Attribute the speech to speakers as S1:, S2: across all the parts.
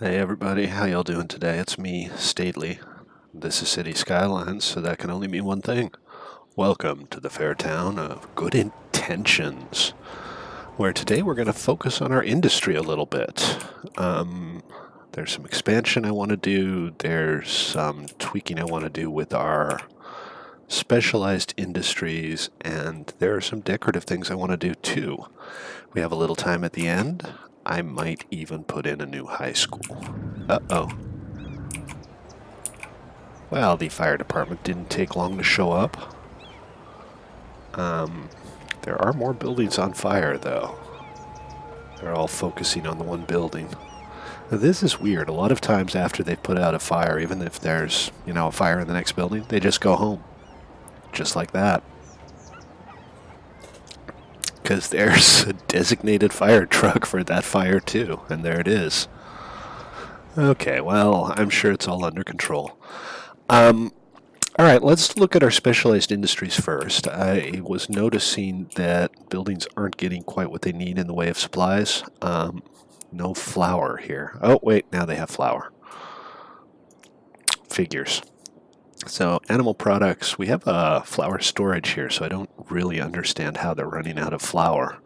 S1: Hey everybody, how y'all doing today? It's me, Stately. This is City Skylines, so that can only mean one thing. Welcome to the fair town of good intentions, where today we're going to focus on our industry a little bit. There's some expansion I want to do, there's some tweaking I want to do with our specialized industries, and there are some decorative things I want to do too. We have a little time at the end. I might even put in a new high school. Uh-oh. Well, the fire department didn't take long to show up. There are more buildings on fire, though. They're all focusing on the one building. Now, this is weird. A lot of times after they've put out a fire, even if there's, a fire in the next building, they just go home. Just like that. Because there's a designated fire truck for that fire, too. And there it is. Okay, well, I'm sure it's all under control. All right, let's look at our specialized industries first. I was noticing that buildings aren't getting quite what they need in the way of supplies. No flour here. Oh, wait, now they have flour. Figures. So, animal products, we have flour storage here, so I don't really understand how they're running out of flour.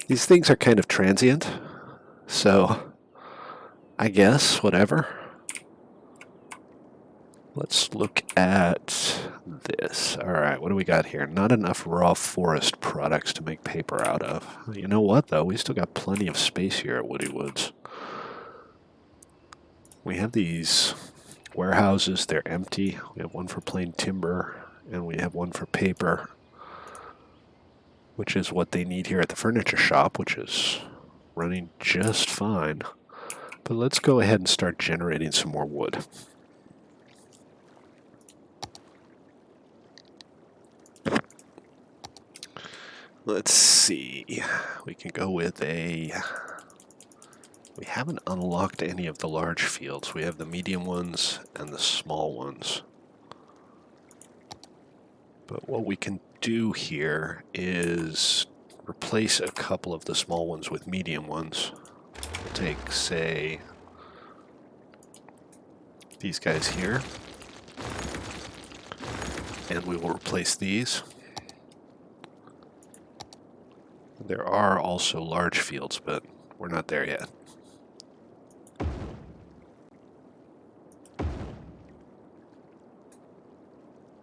S1: These things are kind of transient, so I guess, whatever. Let's look at this. All right, what do we got here? Not enough raw forest products to make paper out of. You know what, though? We still got plenty of space here at Woody Woods. We have these warehouses. They're empty. We have one for plain timber, and we have one for paper, which is what they need here at the furniture shop, which is running just fine. But let's go ahead and start generating some more wood. Let's see. We can go with we haven't unlocked any of the large fields. We have the medium ones and the small ones. But what we can do here is replace a couple of the small ones with medium ones. We'll take, say, these guys here, and we will replace these. There are also large fields, but we're not there yet.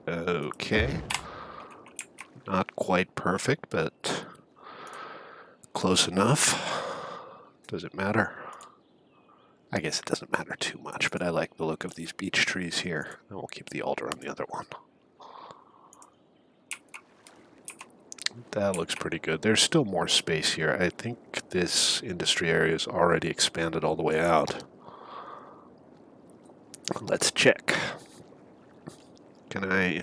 S1: Okay. Not quite perfect, but close enough. Does it matter? I guess it doesn't matter too much, but I like the look of these beech trees here. And we'll keep the alder on the other one. That looks pretty good. There's still more space here. I think this industry area is already expanded all the way out. Let's check. Can I,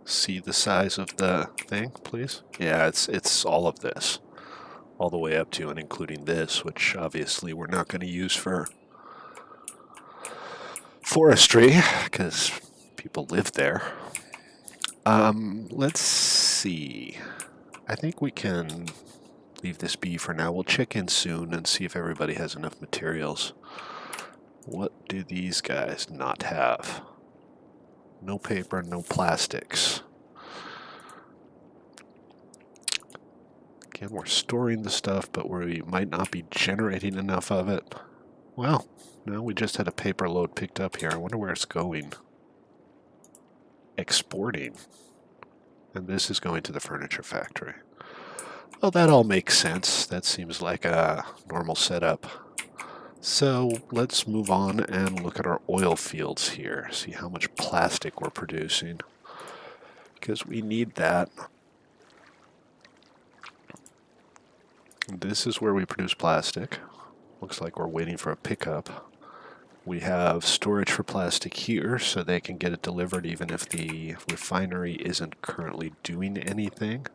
S1: see the size of the thing, please? Yeah, it's all of this. All the way up to and including this, which obviously we're not going to use for forestry, because people live there. Let's see. I think we can leave this be for now. We'll check in soon and see if everybody has enough materials. What do these guys not have? No paper, no plastics. Again, we're storing the stuff, but we might not be generating enough of it. Well, no, we just had a paper load picked up here. I wonder where it's going. Exporting. And this is going to the furniture factory. Well, that all makes sense. That seems like a normal setup. So let's move on and look at our oil fields here. See how much plastic we're producing. Because we need that. This is where we produce plastic. Looks like we're waiting for a pickup. We have storage for plastic here, so they can get it delivered even if the refinery isn't currently doing anything.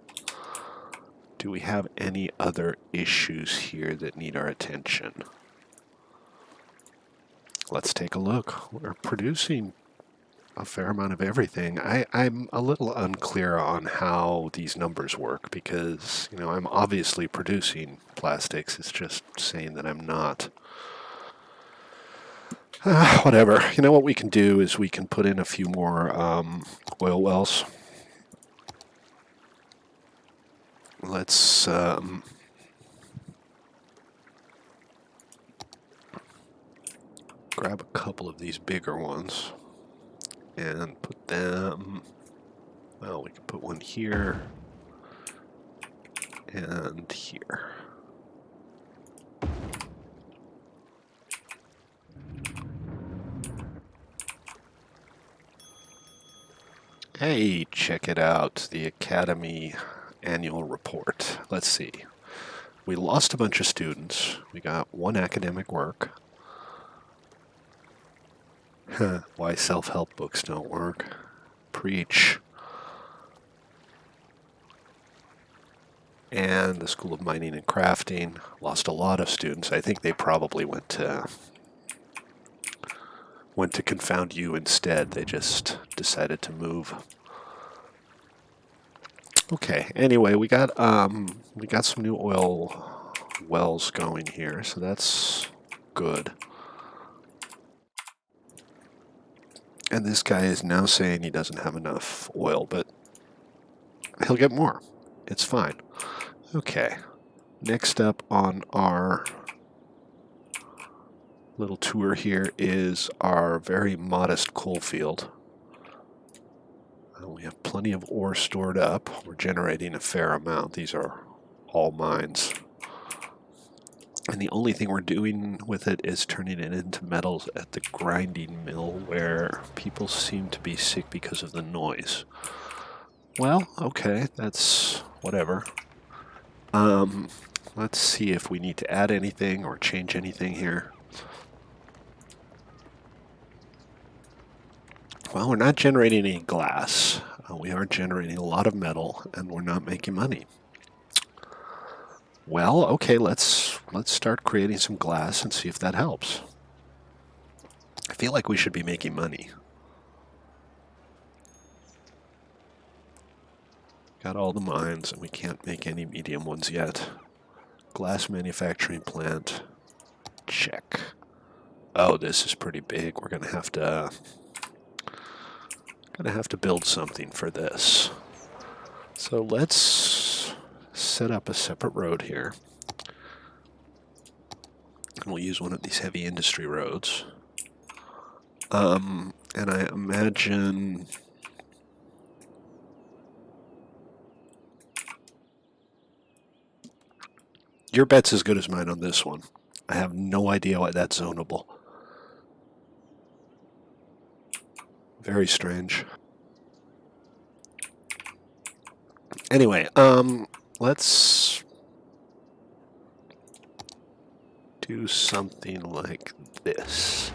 S1: Do we have any other issues here that need our attention? Let's take a look. We're producing a fair amount of everything. I'm a little unclear on how these numbers work because, you know, I'm obviously producing plastics. It's just saying that I'm not. Whatever. You know what we can do is we can put in a few more oil wells. Let's grab a couple of these bigger ones and put them, well, we can put one here and here. Hey, check it out, the Academy annual report. Let's see. We lost a bunch of students. We got one academic work. Why self-help books don't work. Preach. And the School of Mining and Crafting lost a lot of students. I think they probably went to Confound You instead. They just decided to move. Okay, anyway, we got some new oil wells going here, so that's good. And this guy is now saying he doesn't have enough oil, but he'll get more. It's fine. Okay, next up on our little tour here is our very modest coal field. We have plenty of ore stored up. We're generating a fair amount. These are all mines. And the only thing we're doing with it is turning it into metals at the grinding mill where people seem to be sick because of the noise. Well, okay, that's whatever. Let's see if we need to add anything or change anything here. Well, we're not generating any glass. We are generating a lot of metal, and we're not making money. Well, okay, let's start creating some glass and see if that helps. I feel like we should be making money. Got all the mines, and we can't make any medium ones yet. Glass manufacturing plant. Check. Oh, this is pretty big. We're gonna have to build something for this. So let's set up a separate road here. And we'll use one of these heavy industry roads. And I imagine your bet's as good as mine on this one. I have no idea why that's zonable. Very strange. Anyway, let's do something like this.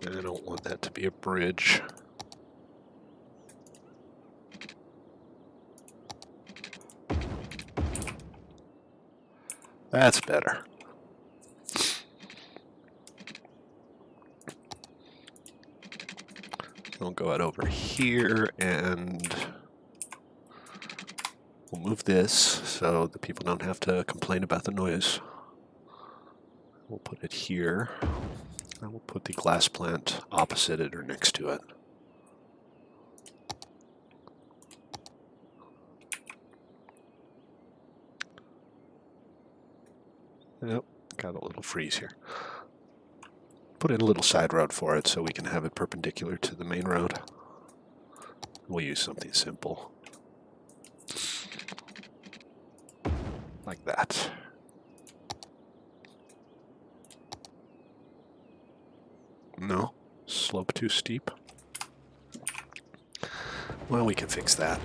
S1: I don't want that to be a bridge. That's better. We'll go out over here and we'll move this so the people don't have to complain about the noise. We'll put it here. And we'll put the glass plant opposite it or next to it. Yep, got a little freeze here. Put in a little side road for it so we can have it perpendicular to the main road. We'll use something simple. Like that. No? Slope too steep? Well, we can fix that.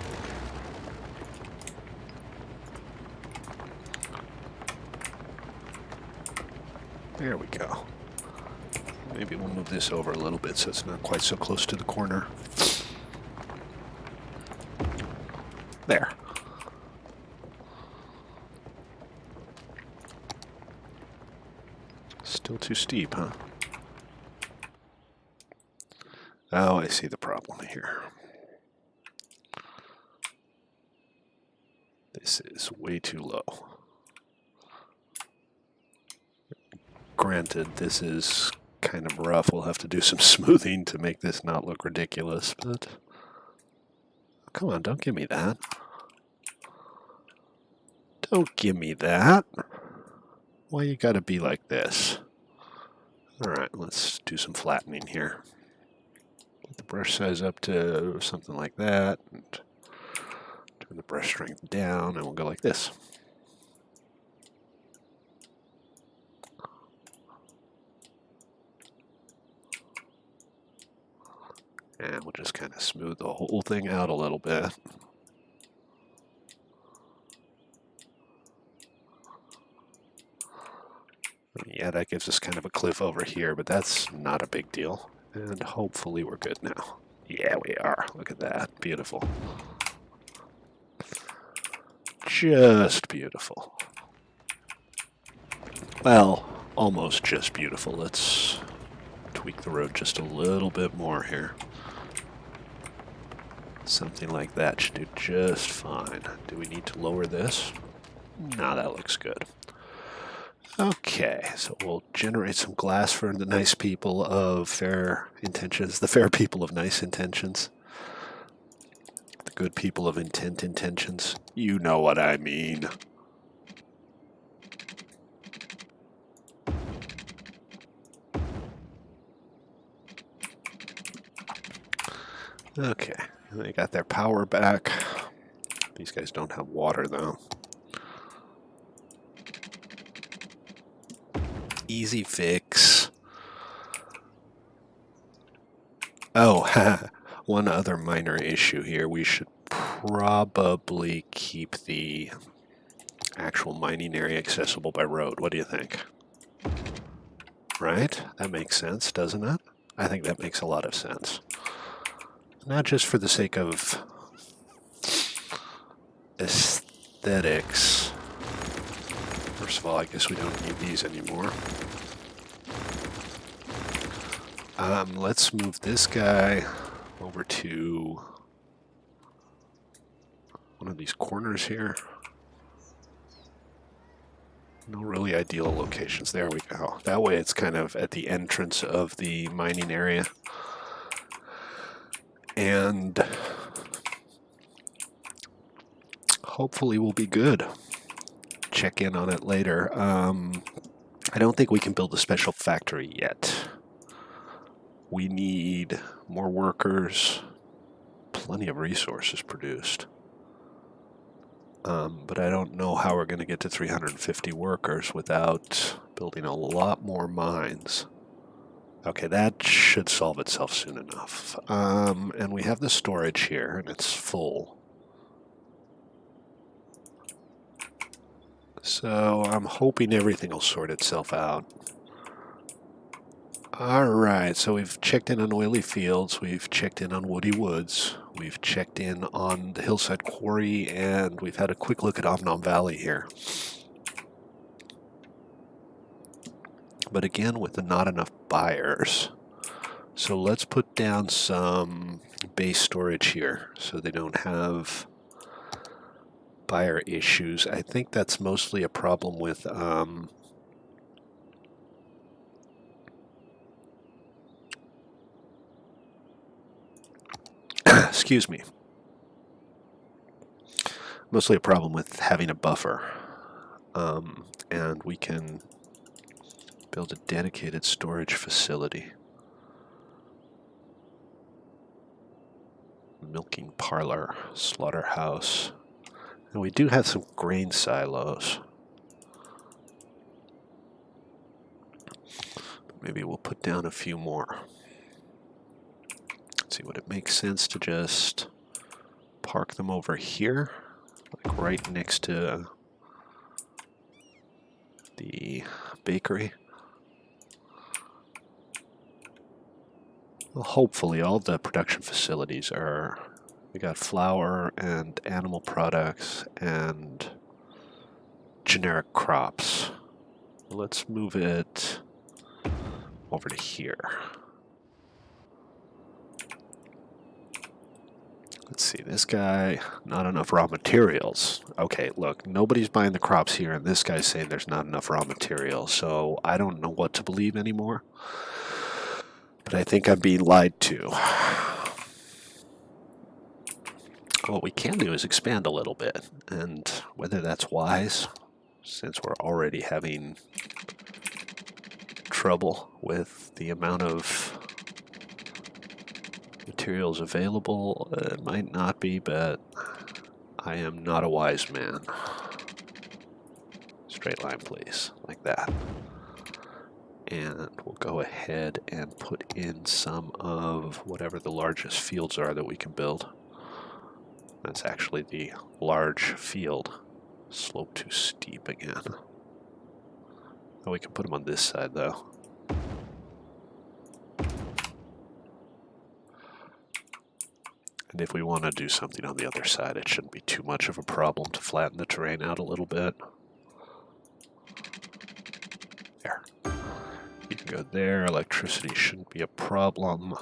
S1: There we go. Maybe we'll move this over a little bit so it's not quite so close to the corner. There. Still too steep, huh? Oh, I see the problem here. This is way too low. Granted, this is kind of rough. We'll have to do some smoothing to make this not look ridiculous, but come on, don't give me that. Don't give me that. Why you gotta be like this? Alright, let's do some flattening here. Get the brush size up to something like that. And turn the brush strength down, and we'll go like this. And we'll just kind of smooth the whole thing out a little bit. Yeah, that gives us kind of a cliff over here, but that's not a big deal. And hopefully we're good now. Yeah, we are. Look at that. Beautiful. Just beautiful. Well, almost just beautiful. Let's tweak the road just a little bit more here. Something like that should do just fine. Do we need to lower this? No, that looks good. Okay, so we'll generate some glass for the nice people of fair intentions, the fair people of nice intentions, the good people of intentions. You know what I mean. Okay, they got their power back. These guys don't have water though. Easy fix. Oh, one other minor issue here. We should probably keep the actual mining area accessible by road. What do you think? Right? That makes sense, doesn't it? I think that makes a lot of sense. Not just for the sake of aesthetics. First of all, I guess we don't need these anymore. Let's move this guy over to one of these corners here. No really ideal locations. There we go. That way it's kind of at the entrance of the mining area. And hopefully we'll be good. Check in on it later. I don't think we can build a special factory yet. We need more workers, plenty of resources produced. But I don't know how we're going to get to 350 workers without building a lot more mines. Okay, that should solve itself soon enough. And we have the storage here, and it's full. So I'm hoping everything will sort itself out. Alright, so we've checked in on oily fields, we've checked in on woody woods, we've checked in on the hillside quarry, and we've had a quick look at Omnom Valley here. But again, with not enough buyers. So let's put down some base storage here so they don't have buyer issues. I think that's mostly a problem with excuse me. Mostly a problem with having a buffer. And we can build a dedicated storage facility. Milking parlor, slaughterhouse. And we do have some grain silos. Maybe we'll put down a few more. Let's see, would it make sense to just park them over here? Like right next to the bakery? Well, hopefully all the production facilities are... We got flour and animal products and generic crops. Let's move it over to here. Let's see, this guy, not enough raw materials. Okay, look, nobody's buying the crops here, and this guy's saying there's not enough raw materials, so I don't know what to believe anymore. But I think I'm being lied to. What we can do is expand a little bit, and whether that's wise, since we're already having trouble with the amount of materials available, it might not be, but I am not a wise man. Straight line, please, like that. And we'll go ahead and put in some of whatever the largest fields are that we can build. That's actually the large field. Slope too steep again. Oh, we can put them on this side though. And if we want to do something on the other side, it shouldn't be too much of a problem to flatten the terrain out a little bit. There. You can go there. Electricity shouldn't be a problem.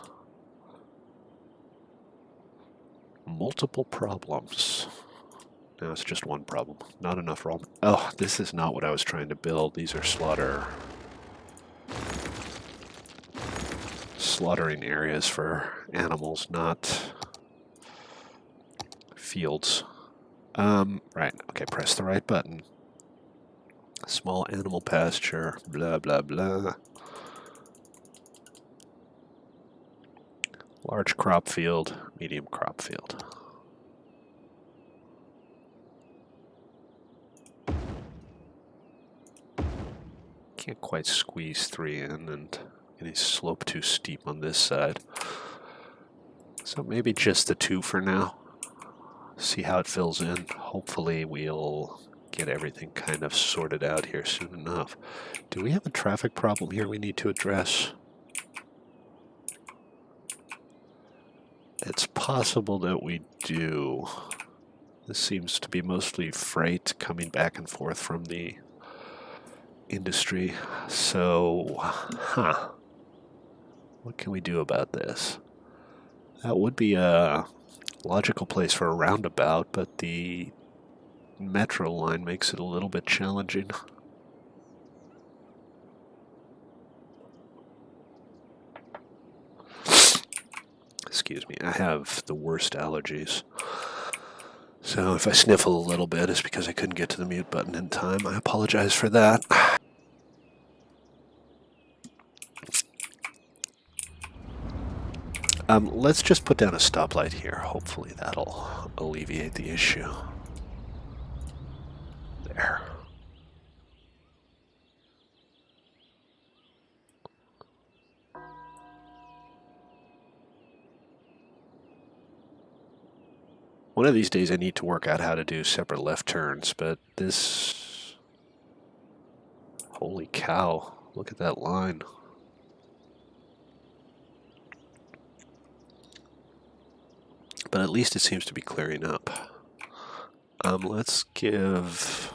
S1: Multiple problems. No, it's just one problem. Not enough raw. Oh, this is not what I was trying to build. These are slaughtering areas for animals, not fields. Right. Okay, press the right button. Small animal pasture. Blah, blah, blah. Large crop field, medium crop field. Can't quite squeeze 3 in, and getting slope too steep on this side. So maybe just the 2 for now. See how it fills in. Hopefully we'll get everything kind of sorted out here soon enough. Do we have a traffic problem here we need to address? It's possible that we do. This seems to be mostly freight coming back and forth from the industry. So, what can we do about this? That would be a logical place for a roundabout, but the metro line makes it a little bit challenging. Excuse me, I have the worst allergies. So if I sniffle a little bit, it's because I couldn't get to the mute button in time. I apologize for that. Let's just put down a stoplight here. Hopefully that'll alleviate the issue. There. One of these days I need to work out how to do separate left turns, but this... Holy cow, look at that line. But at least it seems to be clearing up. Let's give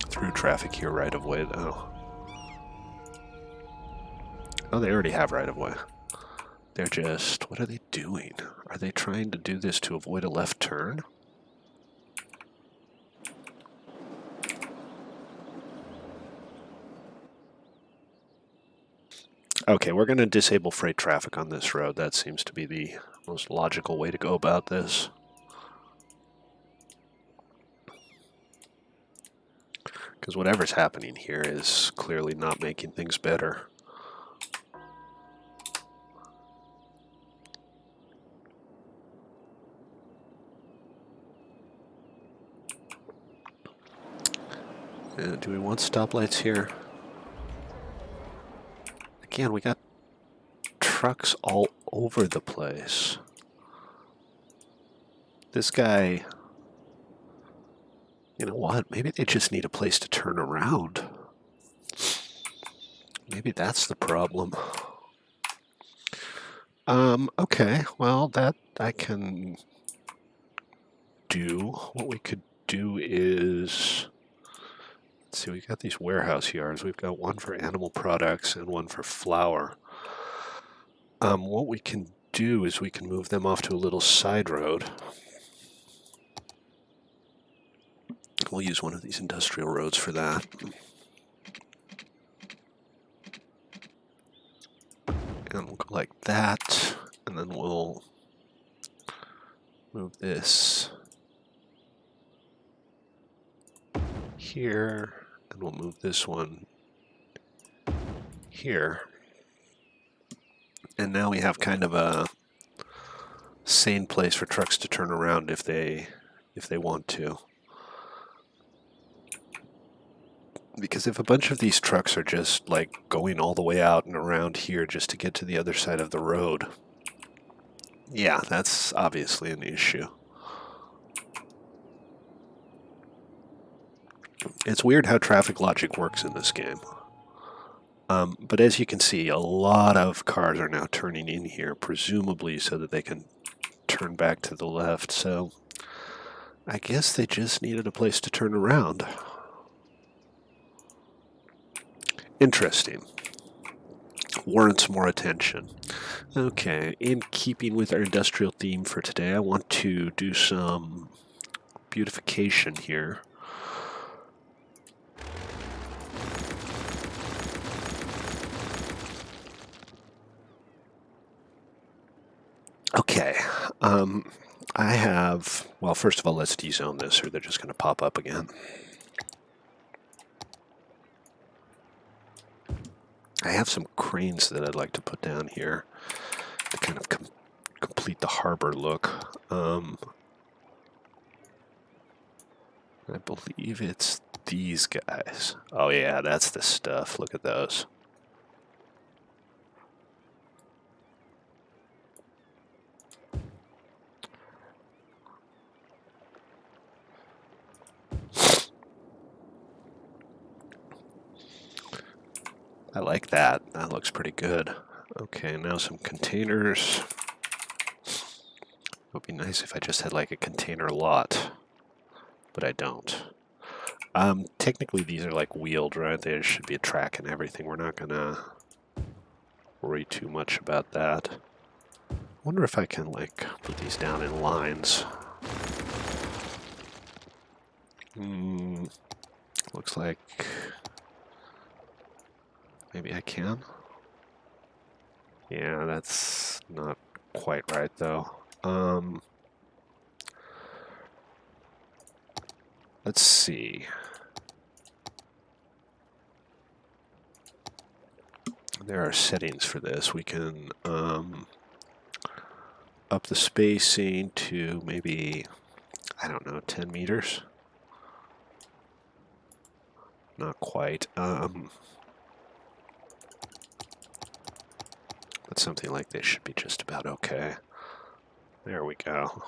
S1: through traffic here right of way though. Oh, they already have right of way. They're just, what are they doing? Are they trying to do this to avoid a left turn? Okay, we're going to disable freight traffic on this road. That seems to be the most logical way to go about this. Because whatever's happening here is clearly not making things better. Do we want stoplights here? Again, we got trucks all over the place. This guy, you know what? Maybe they just need a place to turn around. Maybe that's the problem. Okay, well, that I can do. What we could do is Let's see, we've got these warehouse yards. We've got one for animal products and one for flour. What we can do is we can move them off to a little side road. We'll use one of these industrial roads for that. And we'll go like that, and then we'll move this here, and we'll move this one here. And now we have kind of a sane place for trucks to turn around if they want to. Because if a bunch of these trucks are just like going all the way out and around here just to get to the other side of the road, yeah, that's obviously an issue. It's weird how traffic logic works in this game. But as you can see, a lot of cars are now turning in here, presumably so that they can turn back to the left. So I guess they just needed a place to turn around. Interesting. Warrants more attention. Okay, in keeping with our industrial theme for today, I want to do some beautification here. Okay, I have, well, first of all, let's dezone this or they're just going to pop up again. I have some cranes that I'd like to put down here to kind of complete the harbor look. I believe it's these guys. Oh yeah, that's the stuff. Look at those. I like that. That looks pretty good. Okay, now some containers. It would be nice if I just had like a container lot, but I don't. Technically these are like wheeled, right? There should be a track and everything. We're not gonna worry too much about that. I wonder if I can like put these down in lines. Looks like maybe I can. Yeah, that's not quite right though. Let's see. There are settings for this. We can up the spacing to maybe, I don't know, 10 meters. Not quite. But something like this should be just about okay. There we go.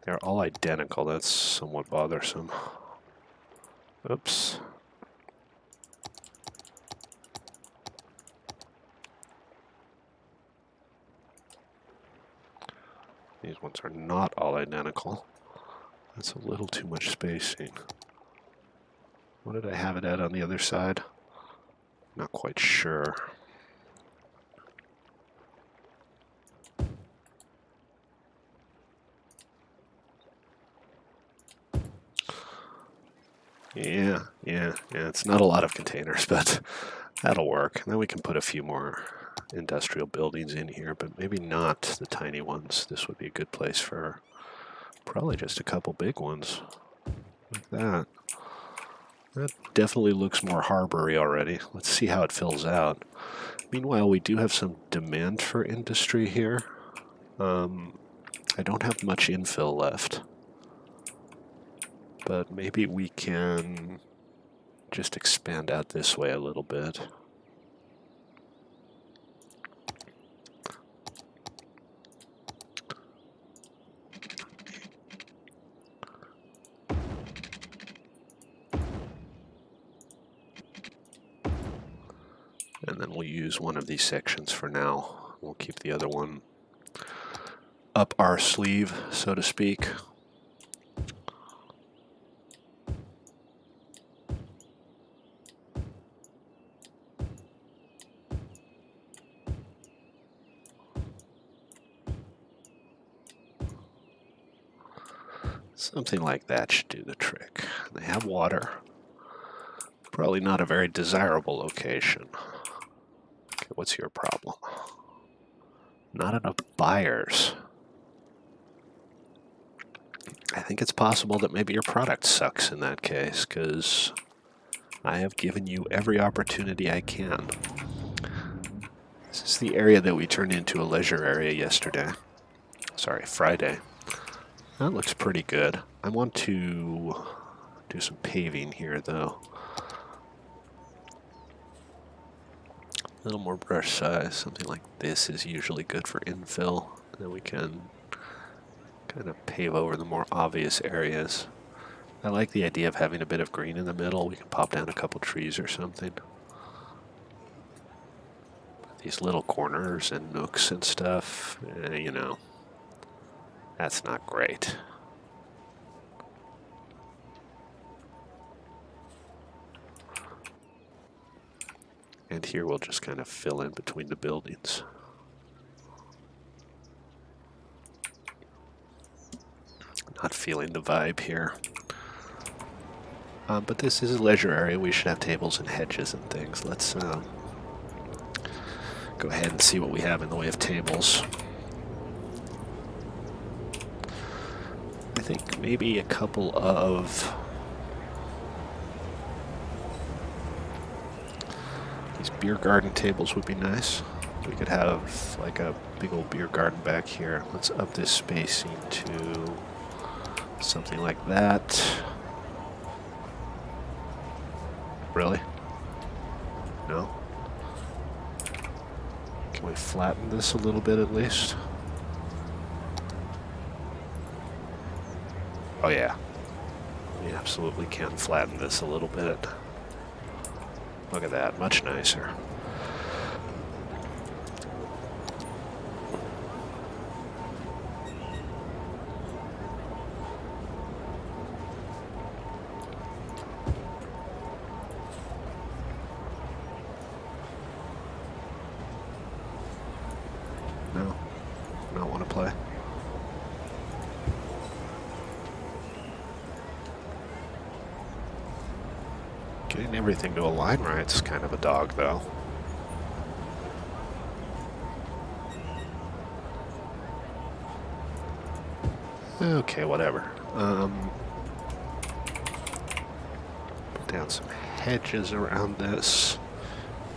S1: They're all identical. That's somewhat bothersome. Oops. These ones are not all identical. That's a little too much spacing. What did I have it at on the other side? Not quite sure. Yeah. It's not a lot of containers, but that'll work. And then we can put a few more industrial buildings in here, but maybe not the tiny ones. This would be a good place for probably just a couple big ones. Like that. That definitely looks more Harbury already. Let's see how it fills out. Meanwhile, we do have some demand for industry here. I don't have much infill left. But maybe we can just expand out this way a little bit. And then we'll use one of these sections for now. We'll keep the other one up our sleeve, so to speak. Something like that should do the trick. They have water. Probably not a very desirable location. Okay, what's your problem? Not enough buyers. I think it's possible that maybe your product sucks in that case, because I have given you every opportunity I can. This is the area that we turned into a leisure area yesterday. Sorry, Friday. That looks pretty good. I want to do some paving here, though. A little more brush size. Something like this is usually good for infill. And then we can kind of pave over the more obvious areas. I like the idea of having a bit of green in the middle. We can pop down a couple trees or something. These little corners and nooks and stuff, you know, that's not great. And here we'll just kind of fill in between the buildings. Not feeling the vibe here. But this is a leisure area. We should have tables and hedges and things. Let's go ahead and see what we have in the way of tables. I think maybe a couple of these beer garden tables would be nice. We could have like a big old beer garden back here. Let's up this spacing to something like that. Really? No? Can we flatten this a little bit at least? Oh yeah. We absolutely can flatten this a little bit. Look at that, much nicer. No, not want to play. Getting everything to align right is kind of a dog, though. Okay, whatever. Put down some hedges around this.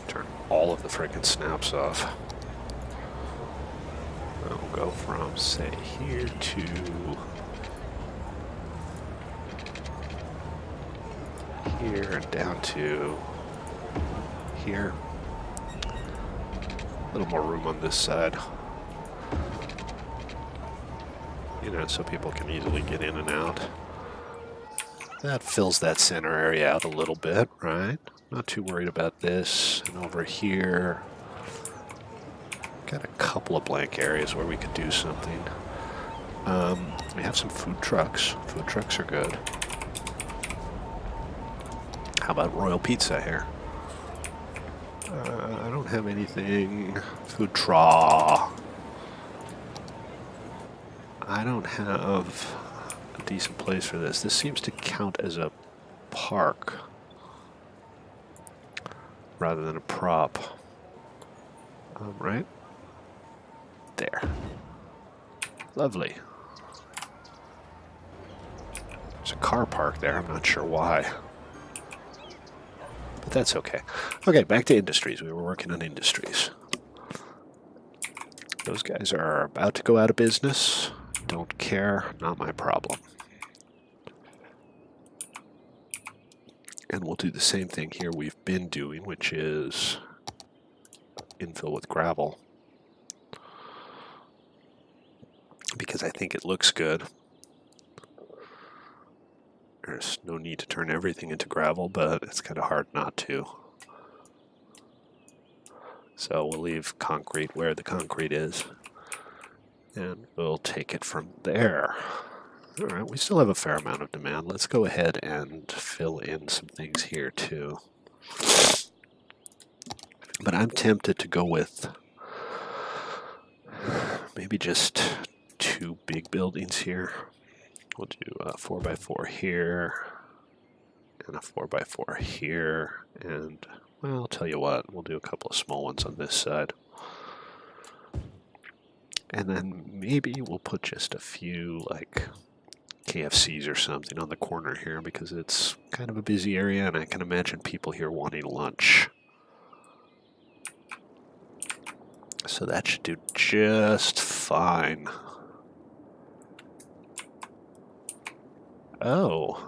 S1: Turn all of the frickin' snaps off. We'll go from, say, here to here and down to here. A little more room on this side. You know, so people can easily get in and out. That fills that center area out a little bit, right? Not too worried about this. And over here, got a couple of blank areas where we could do something. We have some food trucks. Food trucks are good. How about Royal Pizza here? I don't have anything. Food truck. I don't have a decent place for this. This seems to count as a park rather than a prop. Right? There. Lovely. There's a car park there. I'm not sure why. But that's okay. Okay, back to industries. We were working on industries. Those guys are about to go out of business. Don't care. Not my problem. And we'll do the same thing here we've been doing, which is infill with gravel. Because I think it looks good. There's no need to turn everything into gravel, but it's kind of hard not to. So we'll leave concrete where the concrete is, and we'll take it from there. All right, we still have a fair amount of demand. Let's go ahead and fill in some things here too. But I'm tempted to go with maybe just 2 big buildings here. We'll do a 4x4 here, and a 4x4 here, and, well, I'll tell you what, we'll do a couple of small ones on this side. And then maybe we'll put just a few, like, KFCs or something on the corner here, because it's kind of a busy area, and I can imagine people here wanting lunch. So that should do just fine. Oh,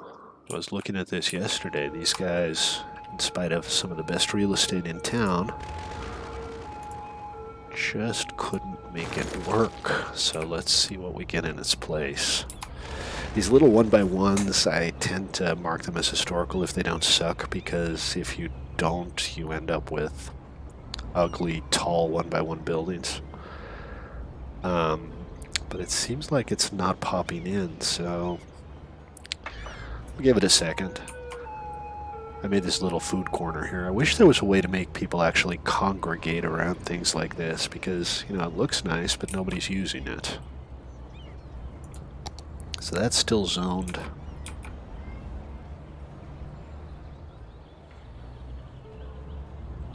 S1: I was looking at this yesterday. These guys, in spite of some of the best real estate in town, just couldn't make it work. So let's see what we get in its place. These little 1x1s, I tend to mark them as historical if they don't suck, because if you don't, you end up with ugly, tall 1x1 buildings. But it seems like it's not popping in, so we'll give it a second. I made this little food corner here. I wish there was a way to make people actually congregate around things like this, because, you know, it looks nice, but nobody's using it. So that's still zoned.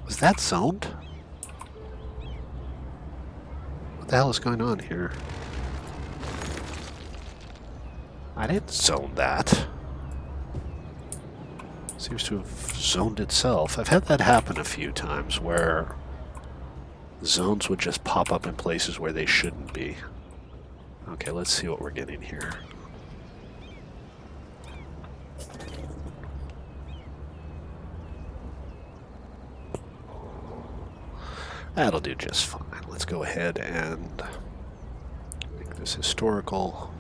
S1: Was that zoned? What the hell is going on here? I didn't zone that. Seems to have zoned itself. I've had that happen a few times where zones would just pop up in places where they shouldn't be. Okay, let's see what we're getting here. That'll do just fine. Let's go ahead and make this historical,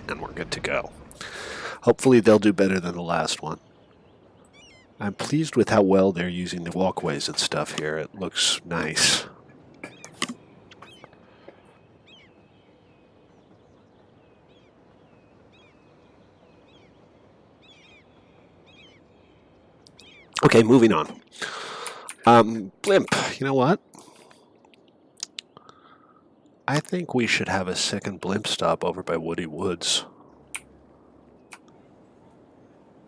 S1: and we're good to go. Hopefully they'll do better than the last one. I'm pleased with how well they're using the walkways and stuff here. It looks nice. Okay, moving on. Blimp, you know what? I think we should have a second blimp stop over by Woody Woods.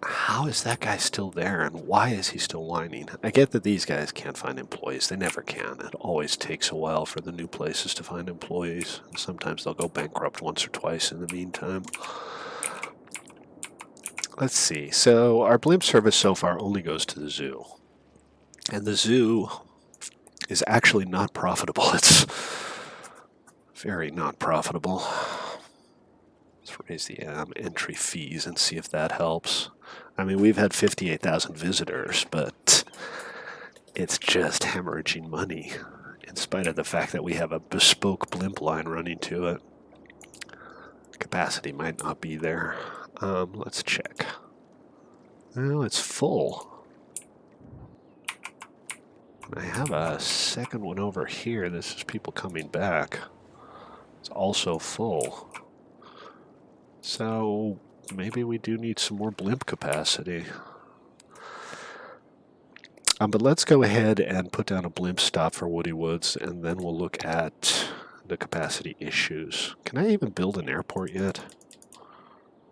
S1: How is that guy still there, and why is he still whining? I get that these guys can't find employees. They never can. It always takes a while for the new places to find employees. And sometimes they'll go bankrupt once or twice in the meantime. Let's see. So our blimp service so far only goes to the zoo. And the zoo is actually not profitable. It's very not profitable. Let's raise the entry fees and see if that helps. I mean, we've had 58,000 visitors, but it's just hemorrhaging money, in spite of the fact that we have a bespoke blimp line running to it. Capacity might not be there. Let's check. Well, it's full. I have a second one over here. This is people coming back. It's also full. So maybe we do need some more blimp capacity. But let's go ahead and put down a blimp stop for Woody Woods, and then we'll look at the capacity issues. Can I even build an airport yet?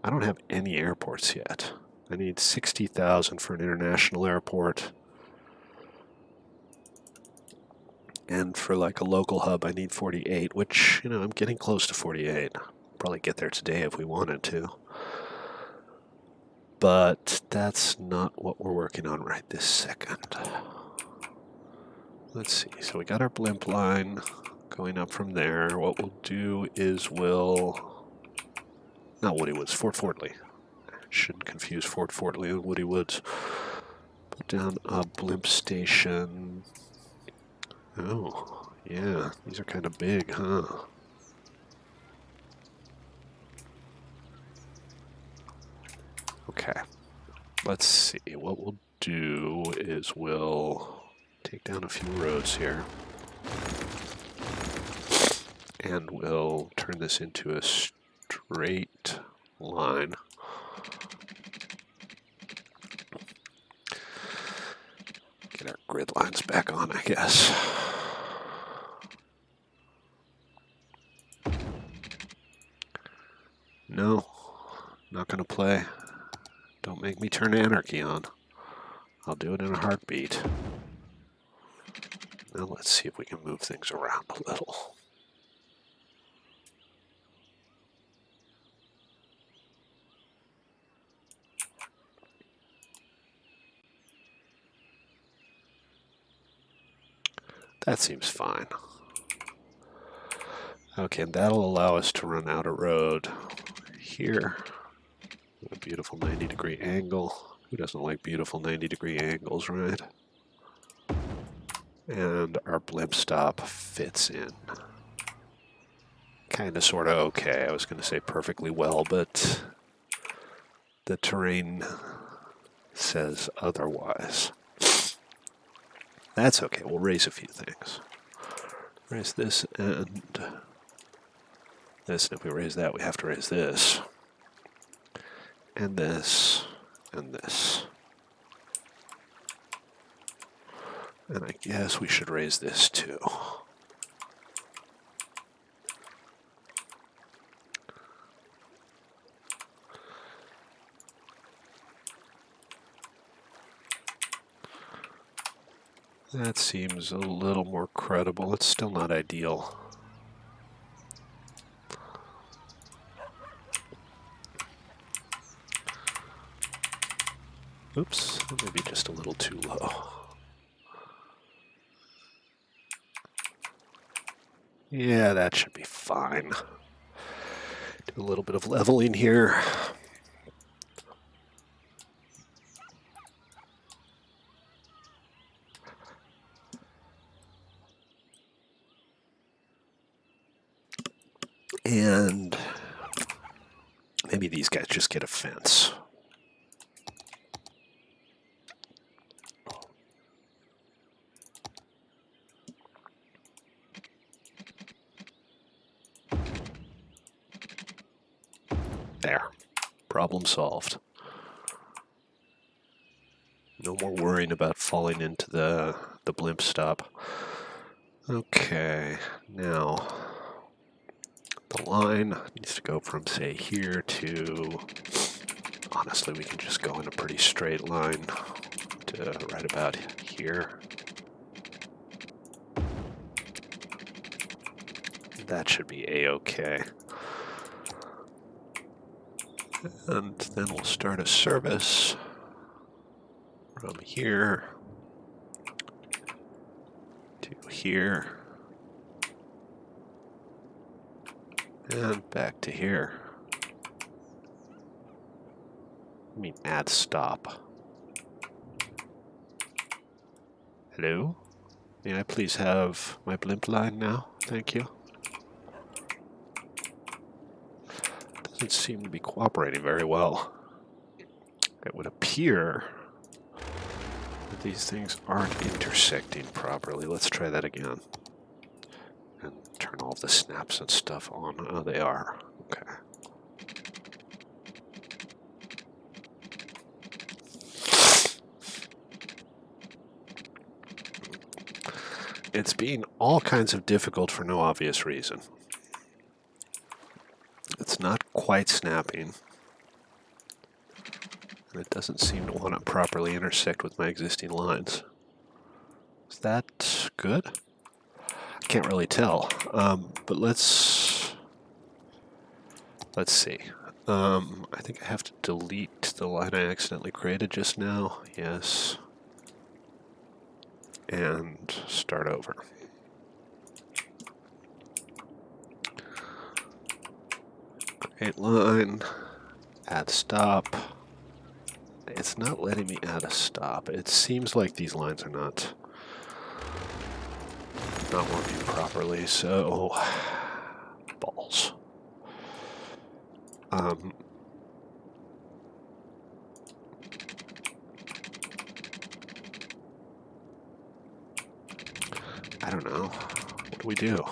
S1: I don't have any airports yet. I need 60,000 for an international airport. And for like a local hub, I need 48, which, you know, I'm getting close to 48. Probably get there today if we wanted to. But that's not what we're working on right this second. Let's see. So we got our blimp line going up from there. What we'll do is not Woody Woods, Fort Fortley. Shouldn't confuse Fort Fortley and Woody Woods. Put down a blimp station. Oh, yeah, these are kind of big, huh? Okay, let's see. What we'll do is we'll take down a few roads here. And we'll turn this into a straight line. Get our grid lines back on, I guess. No, not gonna play. Don't make me turn anarchy on. I'll do it in a heartbeat. Now let's see if we can move things around a little. That seems fine. Okay, and that'll allow us to run out a road here. A beautiful 90-degree angle. Who doesn't like beautiful 90-degree angles, right? And our blimp stop fits in. Kind of, sort of okay. I was going to say perfectly well, but the terrain says otherwise. That's okay. We'll raise a few things. Raise this and this. And if we raise that, we have to raise this. And this. And this. And I guess we should raise this too. That seems a little more credible. It's still not ideal. Oops, maybe just a little too low. Yeah, that should be fine. Do a little bit of leveling here. And maybe these guys just get a fence. There. Problem solved. No more worrying about falling into the blimp stop. Okay, now the line needs to go from, say, here to, honestly, we can just go in a pretty straight line to right about here. That should be a-okay. And then we'll start a service from here to here and back to here. I mean, add stop. Hello? May I please have my blimp line now? Thank you. Doesn't seem to be cooperating very well. It would appear that these things aren't intersecting properly. Let's try that again. And turn all the snaps and stuff on. Oh, they are. Okay. It's being all kinds of difficult for no obvious reason. It's not quite snapping. And it doesn't seem to want to properly intersect with my existing lines. Is that good? I can't really tell. But let's see. I think I have to delete the line I accidentally created just now. Yes. And start over. Create line, add stop. It's not letting me add a stop. It seems like these lines are not working properly, so balls. I don't know. What do we do?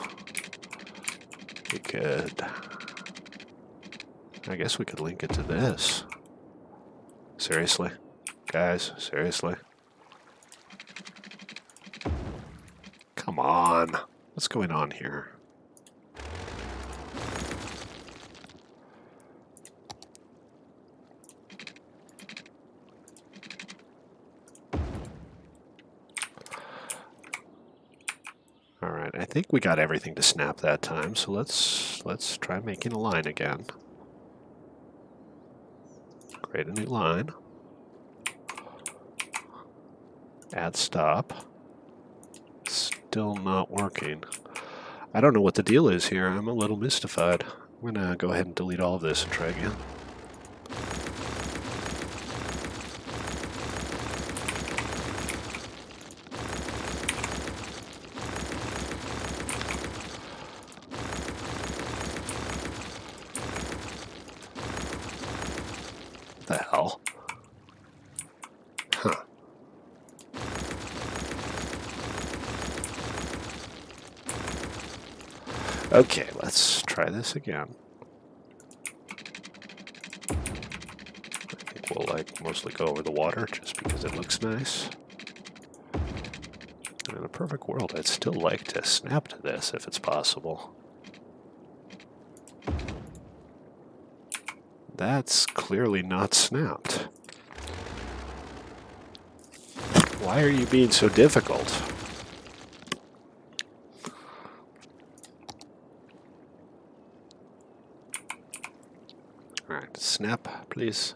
S1: We could... I guess we could link it to this. Seriously? Guys, seriously? Come on. What's going on here? Alright, I think we got everything to snap that time, so let's try making a line again. Create a new line. Add stop. Still not working. I don't know what the deal is here. I'm a little mystified. I'm gonna go ahead and delete all of this and try again. What the hell? Huh. Okay, let's try this again. I think we'll mostly go over the water just because it looks nice. In a perfect world, I'd still like to snap to this if it's possible. That's clearly not snapped. Why are you being so difficult? Alright, snap, please.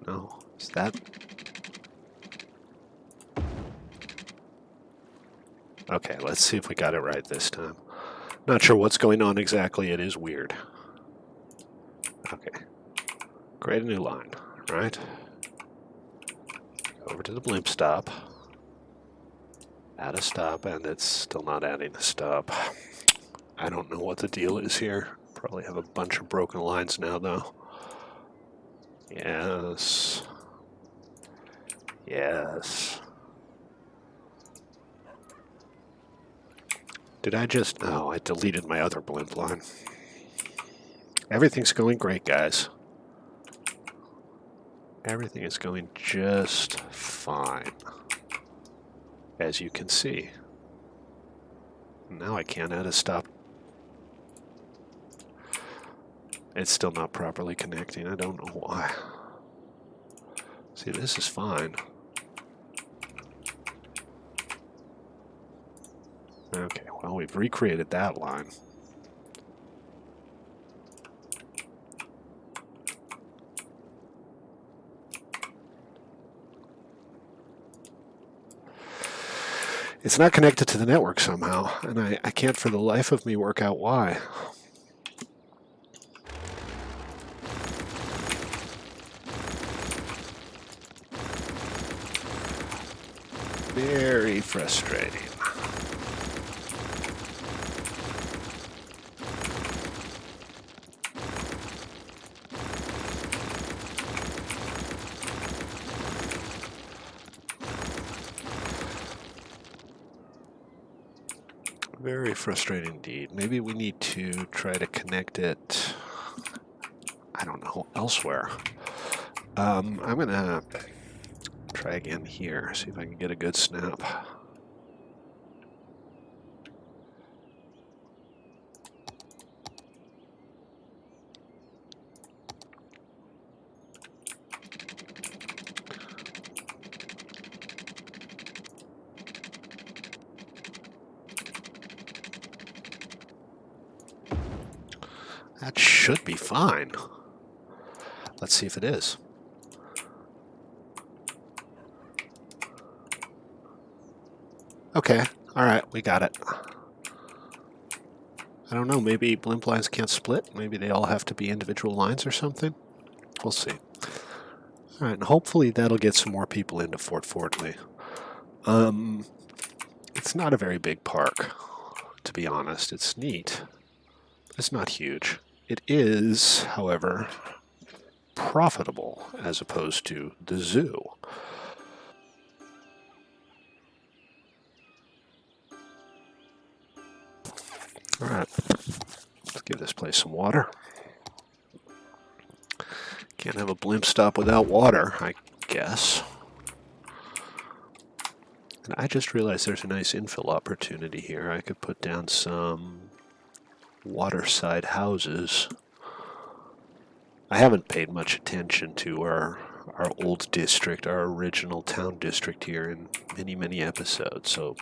S1: No, is that... Okay, let's see if we got it right this time. Not sure what's going on exactly, it is weird. Okay, create a new line, right? Over to the blimp stop. Add a stop, and it's still not adding a stop. I don't know what the deal is here. Probably have a bunch of broken lines now, though. Yes. Yes. Did I just... No, I deleted my other blimp line. Everything's going great, guys. Everything is going just fine. As you can see. Now I can't add a stop. It's still not properly connecting. I don't know why. See, this is fine. Okay, well, we've recreated that line. It's not connected to the network somehow, and I can't for the life of me work out why. Very frustrating. Very frustrating indeed. Maybe we need to try to connect it, I don't know, elsewhere. I'm gonna try again here, see if I can get a good snap. That should be fine. Let's see if it is. Okay, alright, we got it. I don't know, maybe blimp lines can't split? Maybe they all have to be individual lines or something? We'll see. Alright, and hopefully that'll get some more people into Fort Fordley. It's not a very big park, to be honest. It's neat. It's not huge. It is, however, profitable as opposed to the zoo. Alright, let's give this place some water. Can't have a blimp stop without water, I guess. And I just realized there's a nice infill opportunity here. I could put down some waterside houses. I haven't paid much attention to our old district, our original town district here in many, many episodes. So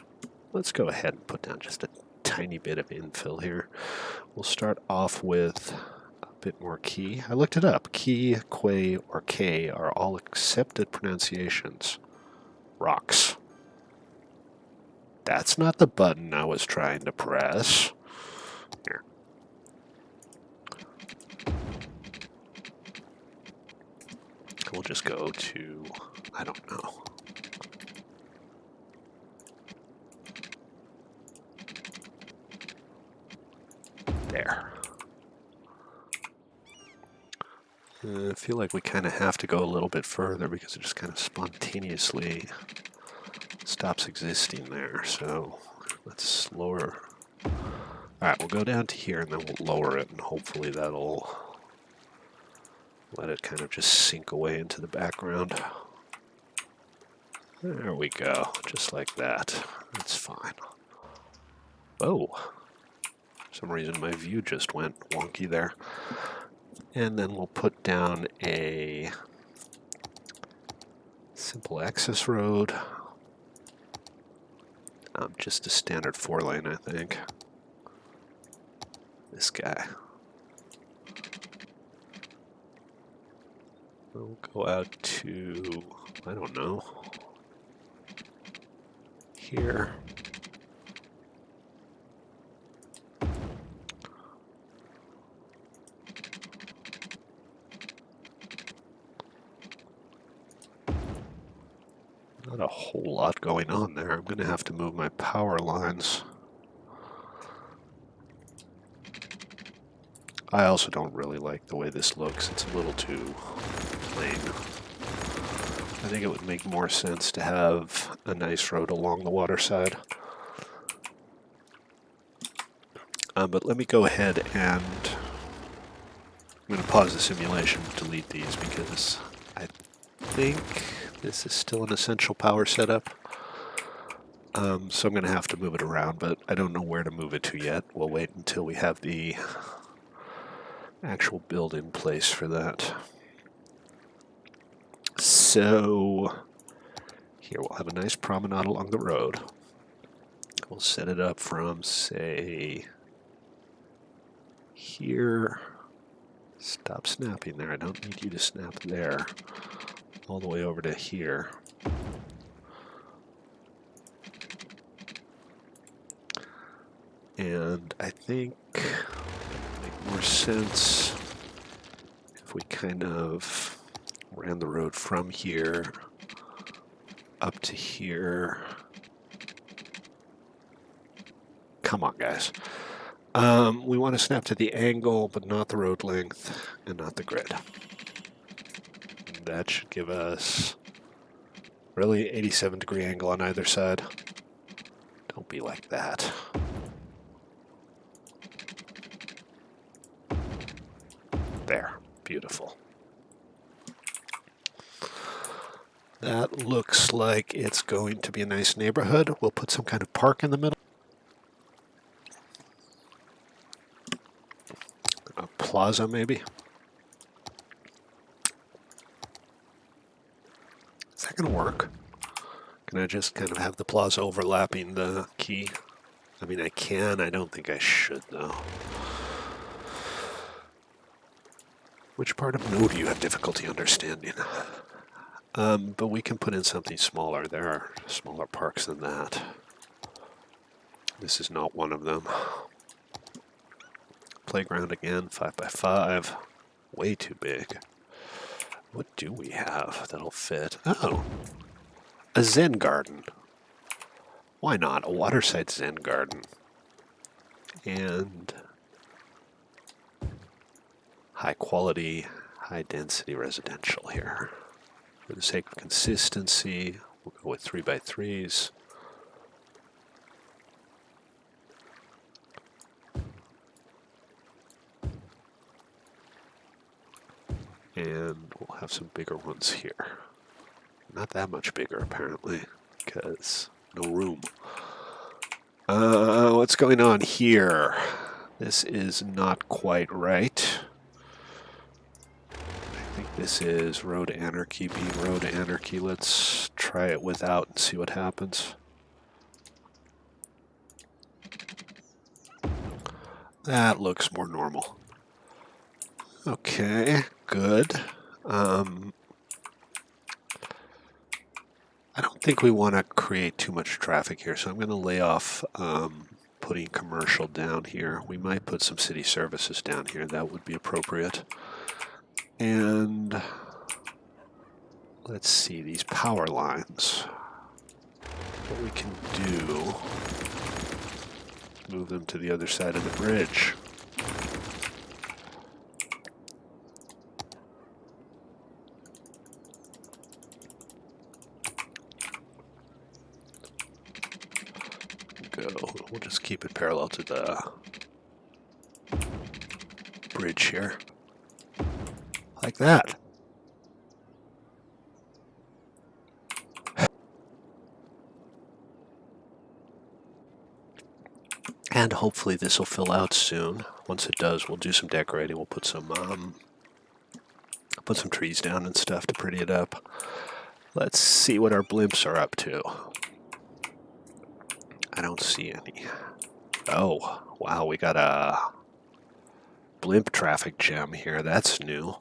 S1: let's go ahead and put down just a tiny bit of infill here. We'll start off with a bit more key. I looked it up. Key, quay, or K are all accepted pronunciations. Rocks. That's not the button I was trying to press. Here. We'll just go to, I don't know. There. I feel like we kind of have to go a little bit further because it just kind of spontaneously stops existing there. So let's lower. Alright, we'll go down to here and then we'll lower it, and hopefully that'll let it kind of just sink away into the background. There we go, just like that. That's fine. Oh, for some reason my view just went wonky there. And then we'll put down a simple access road. Just a standard 4-lane, I think. This guy. We'll go out to, I don't know, here. Not a whole lot going on there. I'm going to have to move my power lines. I also don't really like the way this looks. It's a little too plain. I think it would make more sense to have a nice road along the water side. But let me go ahead and I'm going to pause the simulation, delete these because I think this is still an essential power setup. So I'm going to have to move it around, but I don't know where to move it to yet. We'll wait until we have the actual build in place for that. So here we'll have a nice promenade along the road. We'll set it up from, say, here. Stop snapping there. I don't need you to snap there. All the way over to here. And I think it would make more sense if we kind of ran the road from here up to here. Come on, guys. We want to snap to the angle, but not the road length and not the grid. That should give us really 87-degree angle on either side. Don't be like that. There, beautiful. That looks like it's going to be a nice neighborhood. We'll put some kind of park in the middle. A plaza, maybe. Is that going to work? Can I just kind of have the plaza overlapping the key? I mean, I can. I don't think I should, though. Which part of no do you have difficulty understanding? But we can put in something smaller. There are smaller parks than that. This is not one of them. Playground again, 5x5. Way too big. What do we have that'll fit? Oh, a Zen garden. Why not? A waterside Zen garden. And high quality, high density residential here. For the sake of consistency, we'll go with 3x3s. we'll have some bigger ones here. Not that much bigger, apparently, because no room. What's going on here? This is not quite right. I think this is road anarchy being road anarchy. Let's try it without and see what happens. That looks more normal. Okay, good. I don't think we want to create too much traffic here, so I'm going to lay off putting commercial down here. We might put some city services down here. That would be appropriate. And let's see, these power lines. What we can do, move them to the other side of the bridge. We'll just keep it parallel to the bridge here. Like that. And hopefully this will fill out soon. Once it does, we'll do some decorating. We'll put some trees down and stuff to pretty it up. Let's see what our blimps are up to. I don't see any. Oh, wow, we got a blimp traffic jam here. That's new.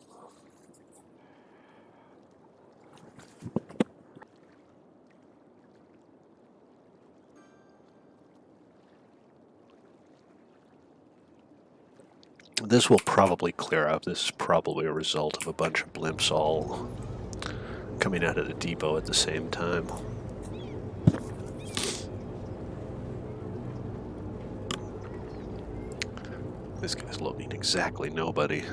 S1: This will probably clear up. This is probably a result of a bunch of blimps all coming out of the depot at the same time. This guy's loading exactly nobody.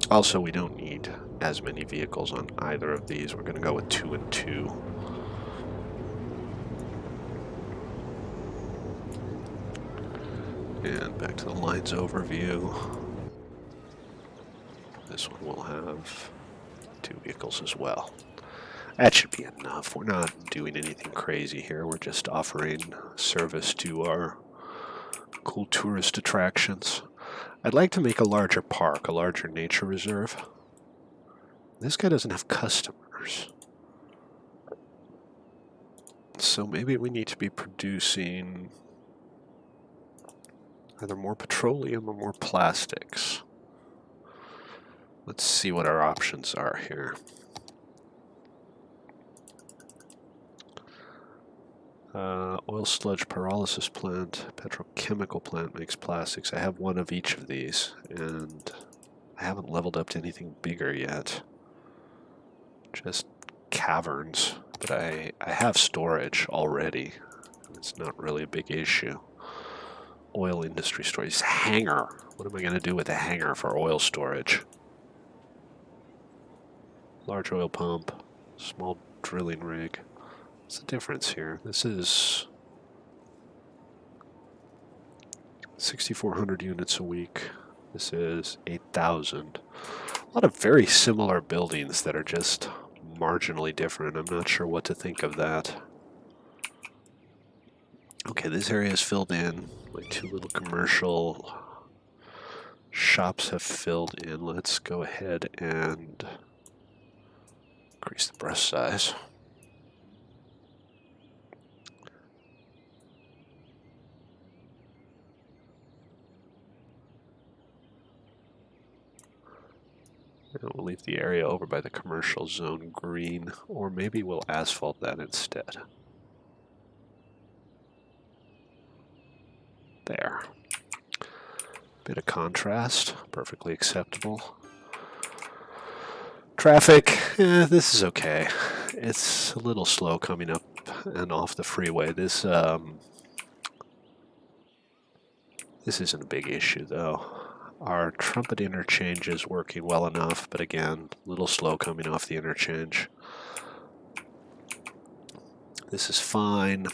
S1: Also, we don't need as many vehicles on either of these. We're going to go with 2 and 2. And back to the lines overview. This one will have 2 vehicles as well. That should be enough. We're not doing anything crazy here. We're just offering service to our cool tourist attractions. I'd like to make a larger park, a larger nature reserve. This guy doesn't have customers. So maybe we need to be producing either more petroleum or more plastics. Let's see what our options are here. Oil sludge pyrolysis plant, petrochemical plant makes plastics. I have one of each of these, and I haven't leveled up to anything bigger yet. Just caverns, but I have storage already. It's not really a big issue. Oil industry storage. Hangar. What am I going to do with a hangar for oil storage? Large oil pump, small drilling rig. What's the difference here? This is 6,400 units a week. This is 8,000. A lot of very similar buildings that are just marginally different. I'm not sure what to think of that. Okay, this area is filled in. My 2 little commercial shops have filled in. Let's go ahead and increase the brush size. And we'll leave the area over by the commercial zone green, or maybe we'll asphalt that instead. There. Bit of contrast, perfectly acceptable. Traffic, this is okay. It's a little slow coming up and off the freeway. This isn't a big issue though. Our trumpet interchange is working well enough, but again, a little slow coming off the interchange. This is fine.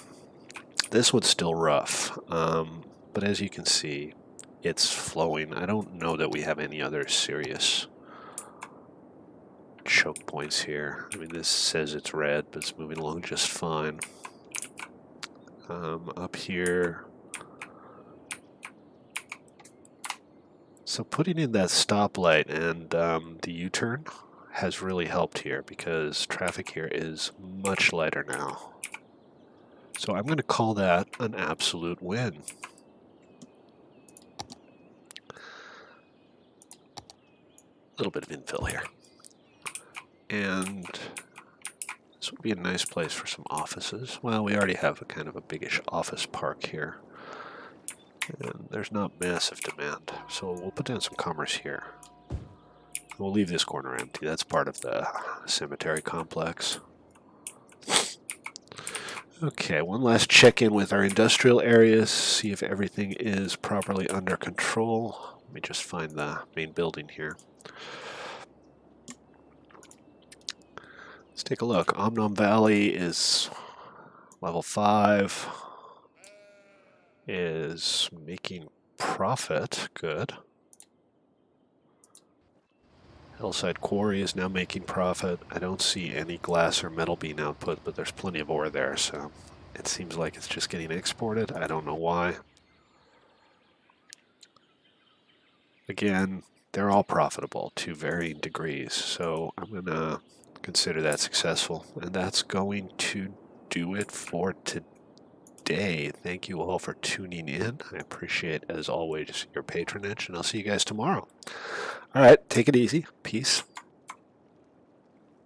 S1: This one's still rough, but as you can see, it's flowing. I don't know that we have any other serious choke points here. I mean, this says it's red, but it's moving along just fine. Up here. So putting in that stoplight and the U-turn has really helped here because traffic here is much lighter now. So I'm going to call that an absolute win. A little bit of infill here. And this would be a nice place for some offices. Well, we already have a kind of a biggish office park here. And there's not massive demand, so we'll put down some commerce here. We'll leave this corner empty. That's part of the cemetery complex. Okay, one last check-in with our industrial areas, see if everything is properly under control. Let me just find the main building here. Let's take a look. Omnom Valley is level 5. Is making profit. Good. Hillside Quarry is now making profit. I don't see any glass or metal being output, but there's plenty of ore there, so it seems like it's just getting exported. I don't know why. Again, they're all profitable to varying degrees, so I'm going to consider that successful. And that's going to do it for today. Thank you all for tuning in. I appreciate, as always, your patronage, and I'll see you guys tomorrow. All right, take it easy. Peace.